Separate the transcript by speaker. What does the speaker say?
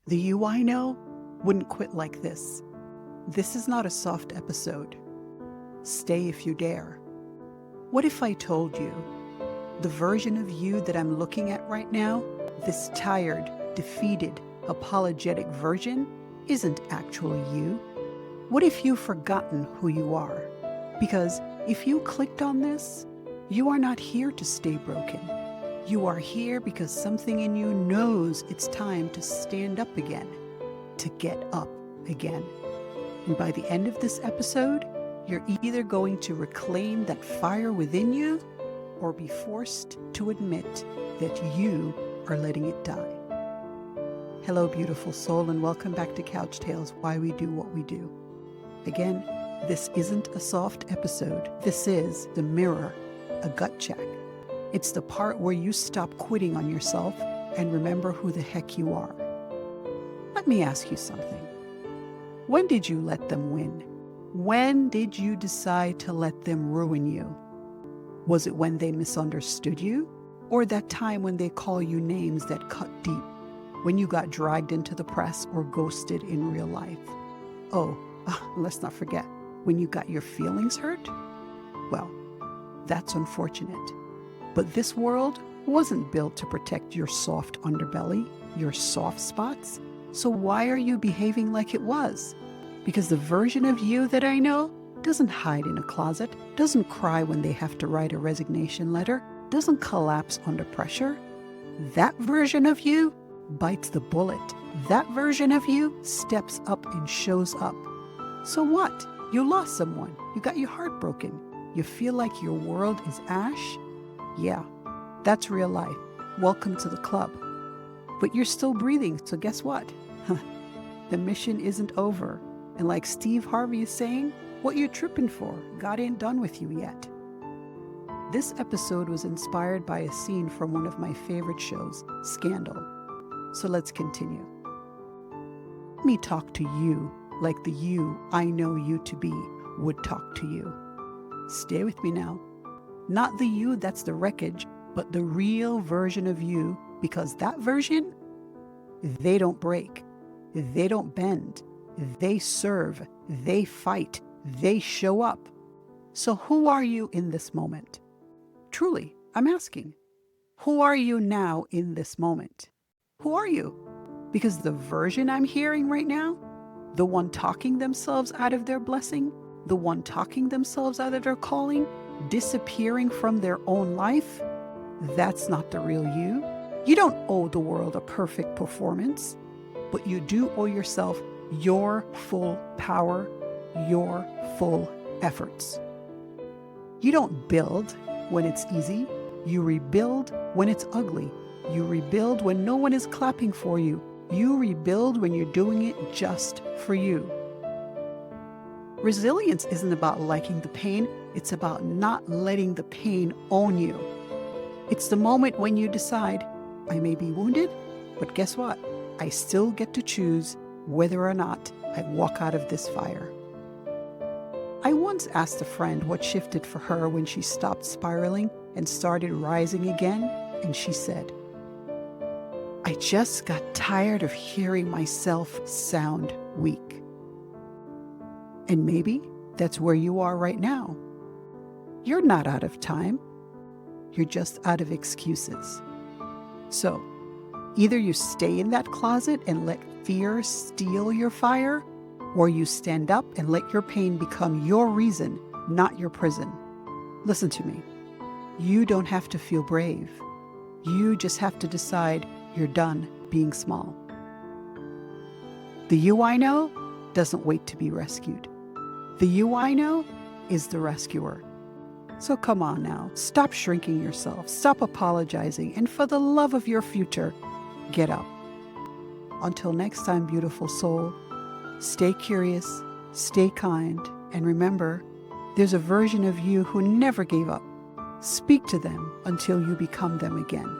Speaker 1: The you I know wouldn't quit like this. This is not a soft episode. Stay if you dare. What if I told you the version of you that I'm looking at right now, this tired, defeated, apologetic version, isn't actually you? What if you've forgotten who you are? Because if you clicked on this, you are not here to stay broken. You are here because something in you knows it's time to stand up again, to get up again. And by the end of this episode, you're either going to reclaim that fire within you or be forced to admit that you are letting it die. Hello, beautiful soul, and welcome back to CouchTales, Why We Do What We Do. Again, this isn't a soft episode. This is the mirror, a gut check. It's the part where you stop quitting on yourself and remember who the heck you are. Let me ask you something. When did you let them win? When did you decide to let them ruin you? Was it when they misunderstood you? Or that time when they call you names that cut deep? When you got dragged into the press or ghosted in real life? Oh, let's not forget, when you got your feelings hurt? Well, that's unfortunate. But this world wasn't built to protect your soft underbelly, your soft spots. So why are you behaving like it was? Because the version of you that I know doesn't hide in a closet, doesn't cry when they have to write a resignation letter, doesn't collapse under pressure. That version of you bites the bullet. That version of you steps up and shows up. So what? You lost someone. You got your heart broken. You feel like your world is ash? Yeah, that's real life. Welcome to the club. But you're still breathing, so guess what? The mission isn't over. And like Steve Harvey is saying, what you're tripping for, God ain't done with you yet. This episode was inspired by a scene from one of my favorite shows, Scandal. So let's continue. Let me talk to you like the you I know you to be would talk to you. Stay with me now. Not the you that's the wreckage, but the real version of you, because that version, they don't break, they don't bend, they serve, they fight, they show up. So who are you in this moment? Truly, I'm asking, who are you now in this moment? Who are you? Because the version I'm hearing right now, the one talking themselves out of their blessing, the one talking themselves out of their calling, disappearing from their own life, that's not the real you. You don't owe the world a perfect performance, but you do owe yourself your full power, your full efforts. You don't build when it's easy. You rebuild when it's ugly. You rebuild when no one is clapping for you. You rebuild when you're doing it just for you. Resilience isn't about liking the pain. It's about not letting the pain own you. It's the moment when you decide, I may be wounded, but guess what? I still get to choose whether or not I walk out of this fire. I once asked a friend what shifted for her when she stopped spiraling and started rising again, and she said, I just got tired of hearing myself sound weak. And maybe that's where you are right now. You're not out of time. You're just out of excuses. So, either you stay in that closet and let fear steal your fire, or you stand up and let your pain become your reason, not your prison. Listen to me. You don't have to feel brave. You just have to decide you're done being small. The you I know doesn't wait to be rescued. The you I know is the rescuer. So come on now, stop shrinking yourself, stop apologizing, and for the love of your future, get up. Until next time, beautiful soul, stay curious, stay kind, and remember, there's a version of you who never gave up. Speak to them until you become them again.